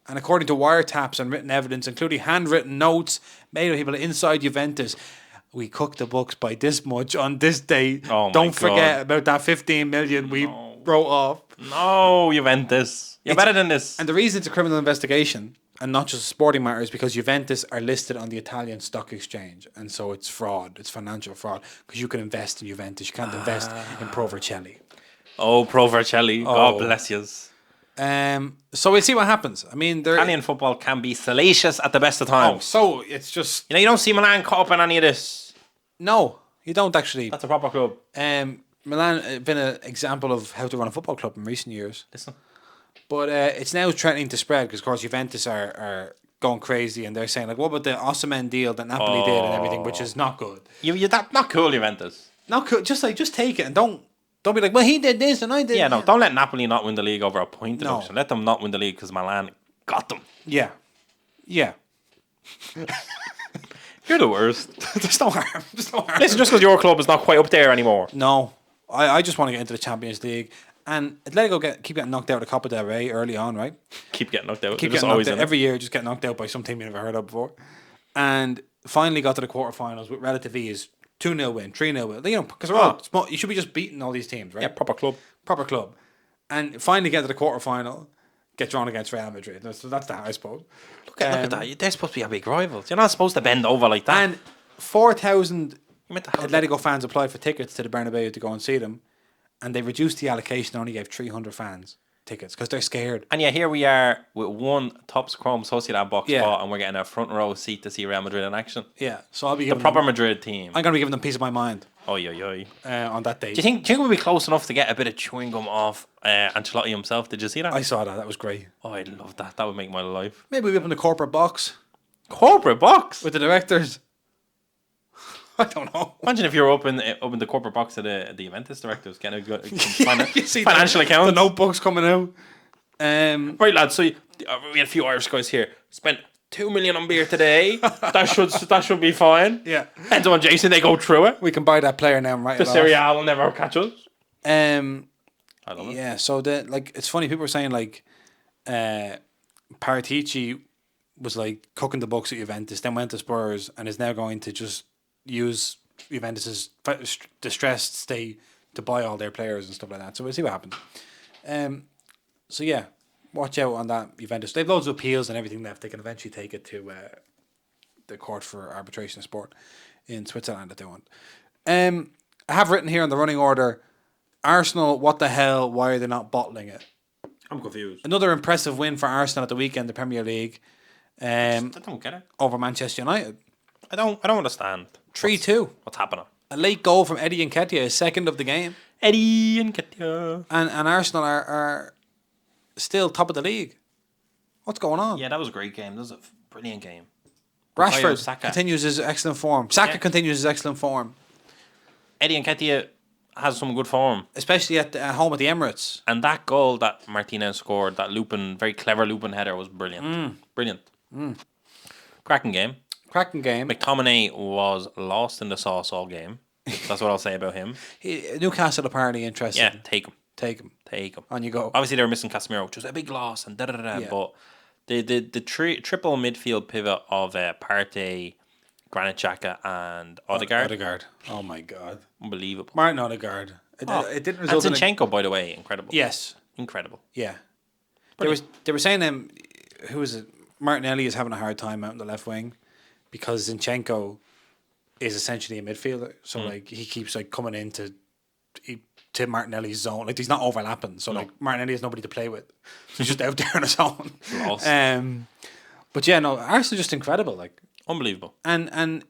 and according to wiretaps and written evidence, including handwritten notes made by people inside Juventus, we cooked the books by this much on this date. Oh my Don't forget God. about that 15 million we wrote off. no, Juventus. You're better than this. And the reason it's a criminal investigation and not just a sporting matter is because Juventus are listed on the Italian stock exchange. And so it's fraud. It's financial fraud because you can invest in Juventus. You can't invest in Pro Vercelli. Oh, Pro Vercelli. God bless yous. So we'll see what happens. I mean, Italian football can be salacious at the best of times. so it's just... You don't see Milan caught up in any of this. No, you don't actually. That's a proper club. Milan have been an example of how to run a football club in recent years. Listen. But it's now threatening to spread because, of course, Juventus are going crazy and they're saying, like, what about the Osimhen deal that Napoli did and everything, which is not good. You're not cool, Juventus. Not cool. Just take it and don't be like, well, he did this and I did. Yeah, no, don't let Napoli not win the league over a point deduction. No. Let them not win the league because Milan got them. Yeah. You're the worst. There's no harm. Listen, just because your club is not quite up there anymore. No, I just want to get into the Champions League. And Atletico keep getting knocked out of the Copa del Rey early on, right? Keep getting knocked out. Keep getting knocked out every year. Just get knocked out by some team you never heard of before. And finally got to the quarterfinals with relative ease. 2-0 win, 3-0 win. You know, because they're all small. You should be just beating all these teams, right? Yeah, proper club. And finally get to the quarterfinal, get drawn against Real Madrid. So that's that, I suppose. Look at that. They're supposed to be a big rivals. You're not supposed to bend over like that. And 4,000 Atletico fans applied for tickets to the Bernabeu to go and see them. And they reduced the allocation and only gave 300 fans tickets because they're scared. And yeah, here we are with one top Chrome Sociedad box spot, and we're getting a front row seat to see Real Madrid in action. Yeah, so I'll be the proper Madrid team. I'm going to be giving them peace of my mind. On that day. Do you think we'll be close enough to get a bit of chewing gum off Ancelotti himself? Did you see that? I saw that. That was great. Oh, I'd love that. That would make my life. Maybe we'll be up in the corporate box. Corporate box? With the directors. I don't know. Imagine if you're up in the corporate box of the Juventus directors getting a good financial accounts. The notebooks coming out. Right, lads. So we had a few Irish guys here. Spent 2 million on beer today. that should be fine. Yeah. Enzo and Jason, they go through it. We can buy that player now and write the it off. The Serie A will never catch us. I love it. Yeah. So it's funny. People were saying like, Paratici was like cooking the books at Juventus, then went to Spurs, and is now going to just use Juventus's distressed state to buy all their players and stuff like that. So we'll see what happens. So yeah, watch out on that Juventus. They've loads of appeals and everything left. They can eventually take it to the court for arbitration of sport in Switzerland if they want. I have written here in the running order, Arsenal, what the hell? Why are they not bottling it? I'm confused. Another impressive win for Arsenal at the weekend, the Premier League. I don't get it. Over Manchester United. I don't understand. 3-2. What's happening? A late goal from Eddie Nketiah, his second of the game. Eddie Nketiah. And Arsenal are still top of the league. What's going on? Yeah, that was a great game. That was a brilliant game. Rashford continues his excellent form. Saka continues his excellent form. Eddie Nketiah has some good form. Especially at home at the Emirates. And that goal that Martinez scored, that very clever looping header, was brilliant. Brilliant. Cracking game. McTominay was lost in the sauce all game. That's what I'll say about him. Newcastle apparently interested. Yeah, take him. On you go. Obviously, they were missing Casemiro, which was a big loss, and but the triple midfield pivot of Partey, Granit Xhaka, and Odegaard. Oh my God. Unbelievable. Martin Odegaard. It didn't result in Zinchenko, by the way, incredible. Yes. Incredible. Yeah. They were saying who was it? Martinelli is having a hard time out in the left wing because Zinchenko is essentially a midfielder. So like he keeps like coming into to Martinelli's zone. Like he's not overlapping. So like Martinelli has nobody to play with. So he's just out there on his own. Lost. But yeah, no, Arsenal just incredible. Like unbelievable. And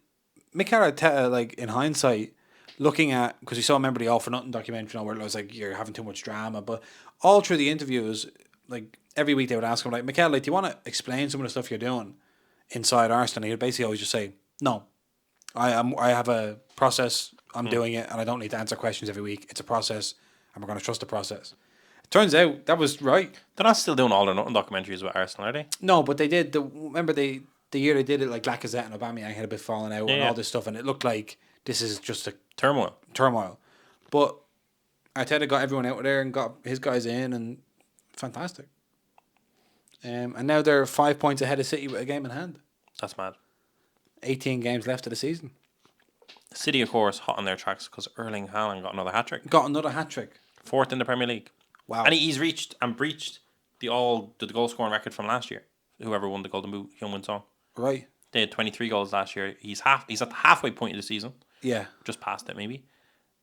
Mikel Arteta, like in hindsight, looking at, because we saw, remember the All for Nothing documentary where it was like, you're having too much drama, but all through the interviews, like every week they would ask him, like, Mikel, like, do you want to explain some of the stuff you're doing inside Arsenal? And he would basically always just say, no, I have a process, I'm doing it, and I don't need to answer questions every week. It's a process, and we're going to trust the process. It turns out that was right. They're not still doing All or Nothing documentaries with Arsenal, are they? No, but they did. Remember the year they did it, like Lacazette and Aubameyang had a bit falling out and all this stuff, and it looked like this is just a turmoil. But Arteta got everyone out there and got his guys in, and fantastic. And now they're 5 points ahead of City with a game in hand. That's mad. 18 games left of the season. City, of course, hot on their tracks because Erling Haaland got another hat-trick. Fourth in the Premier League. Wow. And he's reached and breached the goal scoring record from last year. Whoever won the Golden Boot, Heung-min Son. Right. They had 23 goals last year. He's at the halfway point of the season. Yeah. Just past it, maybe.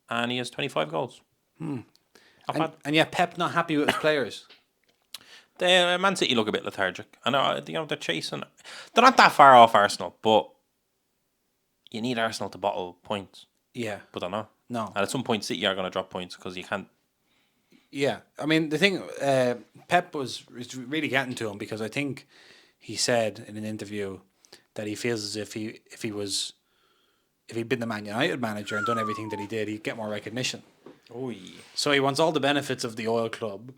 And he has 25 goals. And yet Pep not happy with his players. Man City look a bit lethargic. I know, they're chasing. They're not that far off Arsenal, but you need Arsenal to bottle points. Yeah. But they're not. No. And at some point, City are going to drop points because you can't. Yeah. I mean, the thing, Pep was really getting to him because I think he said in an interview that he feels as if he was if he'd been the Man United manager and done everything that he did, he'd get more recognition. Oh, yeah. So he wants all the benefits of the oil club,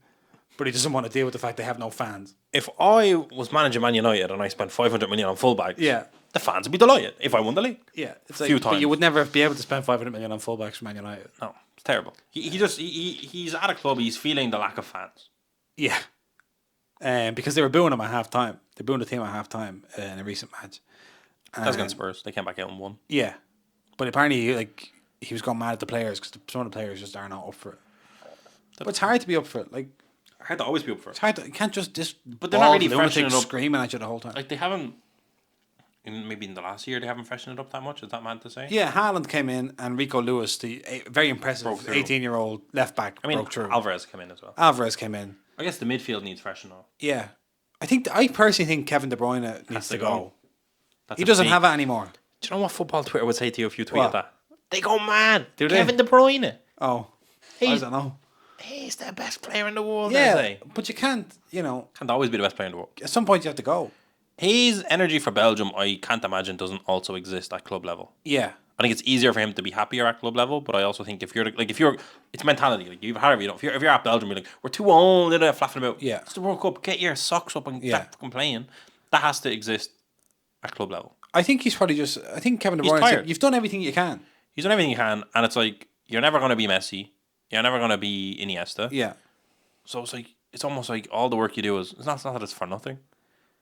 but he doesn't want to deal with the fact they have no fans. If I was managing Man United and I spent 500 million on fullbacks, Yeah. the fans would be delighted if I won the league. Yeah, it's A like, few but times. you would never be able to spend 500 million on fullbacks for Man United. No, it's terrible. He's at a club. He's feeling the lack of fans. Yeah, because they were booing him at half time. They booed the team at half time in a recent match. That was against Spurs. They came back out and won. Yeah, but apparently, like, he was going mad at the players because some of the players just are not up for it. But it's hard to be up for it. Like, I had to always be up for it. it's hard to, you can't just But they're not really lunatic freshening up. screaming at you the whole time. Like they haven't. Maybe in the last year they haven't freshened it up that much. Is that mad to say? Yeah, Haaland came in and Rico Lewis, the very impressive Broke through. 18-year-old left back, I mean, broke through. Alvarez came in as well. Alvarez came in. I guess the midfield needs freshening up. Yeah, I personally think Kevin De Bruyne needs to go. That's He a doesn't big- have it anymore. Do you know what football Twitter would say to you if you tweeted What? that? They go mad. Do they? Kevin De Bruyne. Oh, I He's- don't know. He's the best player in the world. Yeah, They say. but you can't. Can't always be the best player in the world. At some point you have to go. His energy for Belgium, I can't imagine, doesn't also exist at club level. Yeah, I think it's easier for him to be happier at club level, but I also think if you're it's mentality. Like you, however you don't. If you're at Belgium, you're like we're too old, they're flapping about. Yeah. It's the World Cup. Get your socks up and Yeah. start fucking playing. That has to exist at club level. I think he's probably just. I think Kevin De He's Bruyne tired. said, you've done everything you can. He's done everything he can, and it's like you're never going to be Messi. You're never going to be Iniesta. Yeah, So it's like it's almost like all the work you do is it's not that it's for nothing,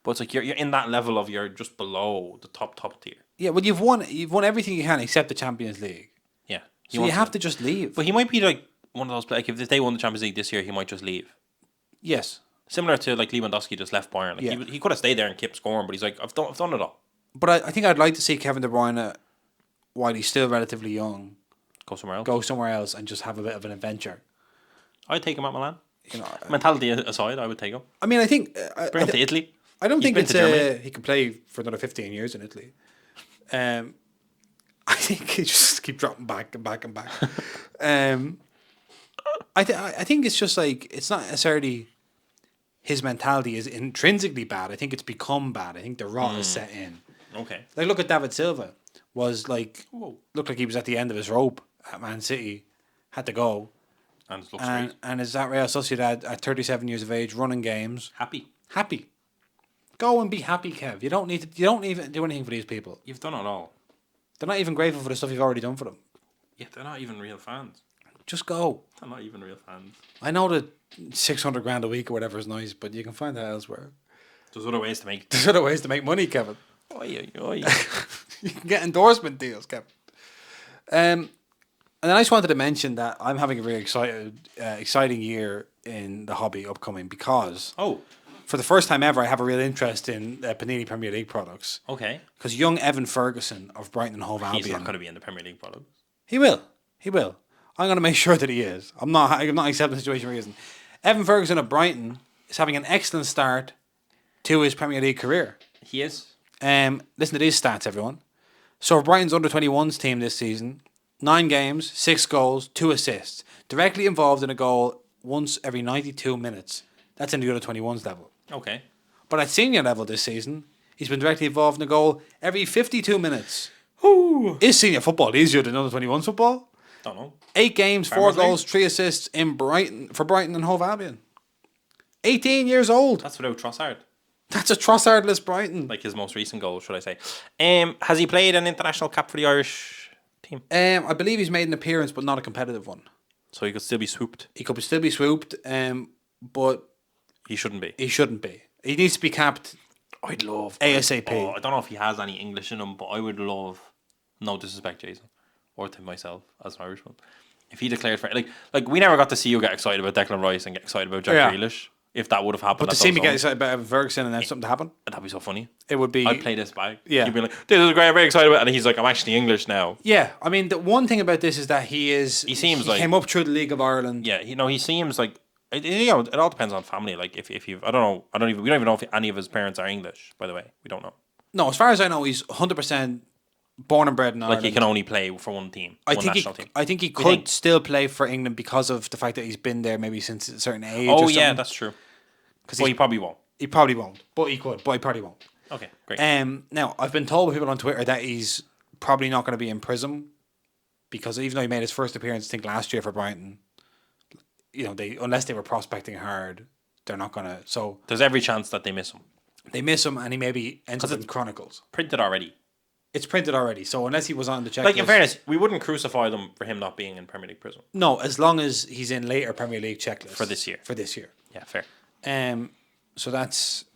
but it's like you're in that level of you're just below the top tier. yeah. Well, you've won everything you can except the Champions League. Yeah, So you have to just leave. But he might be like one of those players. Like if they won the Champions League this year, he might just leave. Yes, Similar to like Lewandowski just left Bayern. Like Yeah. he could have stayed there and kept scoring, but he's like I've done it all. but I think I'd like to see Kevin De Bruyne, while he's still relatively young, Go somewhere else. go somewhere else and just have a bit of an adventure. I'd take him at Milan. You know, Mentality aside, I would take him. I mean, I think Bring him to Italy. I don't He's think been it's to Germany. he can play for another 15 years in Italy. I think he just keep dropping back and back and back. I think it's just like it's not necessarily his mentality is intrinsically bad. I think it's become bad. I think the rot is set in. Okay. Like look at David Silva, was like Whoa. looked like he was at the end of his rope at Man City, had to go, And it looks great. and is at Real Sociedad at 37 years of age, running games, Happy. happy. Go and be happy, Kev. You don't even do anything for these people. You've done it all. They're not even grateful for the stuff you've already done for them. Yeah, they're not even real fans. Just go. They're not even real fans. I know that 600 grand a week or whatever is nice, but you can find that elsewhere. There's other ways to make. There's other ways to make money, Kevin. Oi, oi, oi. You can get endorsement deals, Kevin. And then I just wanted to mention that I'm having a very exciting year in the hobby upcoming because Oh, for the first time ever, I have a real interest in Panini Premier League products. okay. Because young Evan Ferguson of Brighton and Hove He's Albion, not going to be in the Premier League product. he will. I'm going to make sure that he is. I'm not accepting the situation where he isn't. Evan Ferguson of Brighton is having an excellent start to his Premier League career. He is. Listen to these stats, everyone. So Brighton's under-21s team this season, 9 games, 6 goals, 2 assists. Directly involved in a goal once every 92 minutes. That's in the under-21s level. Okay. But at senior level this season, he's been directly involved in a goal every 52 minutes. Ooh. Is senior football easier than under-21s football? Don't know. 8 games, 4 Farmers League? goals, 3 assists in Brighton and Hove Albion. 18 years old. That's without Trossard. That's a Trossardless Brighton. Like his most recent goal, should I say. Has he played an international cap for the Irish team? I believe he's made an appearance, but not a competitive one. So he could still be swooped. He could still be swooped, but He shouldn't be. he shouldn't be. He needs to be capped I'd love ASAP. I don't know if he has any English in him, but I would love. No disrespect, Jason, or to myself as an Irishman. If he declared for like we never got to see you get excited about Declan Rice and get excited about Jack Yeah. Grealish. If that would have happened, But to at see those me get zones, excited about Evan Ferguson and then something to happen, that'd be so funny. it would be. I'd play this back. Yeah. You'd be like, "This is great. I'm very excited about," it. And he's like, "I'm actually English now." Yeah, I mean, the one thing about this is that he seems like- came up through the League of Ireland. Yeah, he seems like it all depends on family. Like if you, I don't know, we don't even know if any of his parents are English. By the way, we don't know. No, as far as I know, he's 100% born and bred in Ireland. Like he can only play for one team, one national team. I think he We could think. still play for England because of the fact that he's been there maybe since a certain age. Oh or yeah, something. that's true. Because Well, he probably won't. he probably won't, but he could. But he probably won't. Okay, great. Now I've been told by people on Twitter that he's probably not going to be in Prism, because even though he made his first appearance, I think last year for Brighton, unless they were prospecting hard, they're not going to. So there's every chance that they miss him. They miss him, and he maybe ends up in Chronicles. Printed already. It's printed already, so unless he was on the checklist... Like, in fairness, we wouldn't crucify them for him not being in Premier League Prism. No, as long as he's in later Premier League checklists. For this year. Yeah, fair. So that's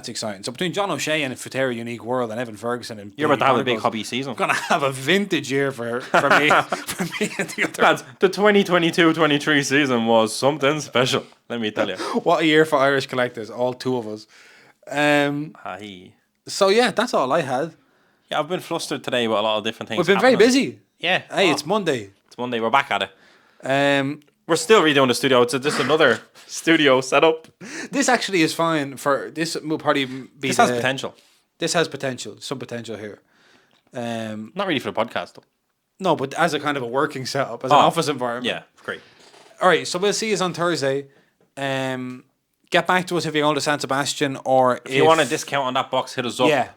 exciting. So between John O'Shea and Futera Unique World and Evan Ferguson and... You're about to have a big hobby season. I'm going to have a vintage year for me, for me and the other... Lads, the 2022-23 season was something special, let me tell you. What a year for Irish collectors, all two of us. So yeah, that's all I had. Yeah, I've been flustered today with a lot of different things. We've been very busy. Yeah. Hey, it's Monday. It's Monday. We're back at it. We're still redoing the studio. It's just another studio setup. This actually is fine for this. Will probably be. This has potential. This has potential. Some potential here. Not really for the podcast though. No, but as a kind of a working setup, as an office environment. Yeah, great. All right, so we'll see you on Thursday. Get back to us if you're going to San Sebastian, or if you want a discount on that box, hit us up. Yeah.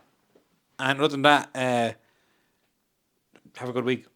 And other than that, have a good week.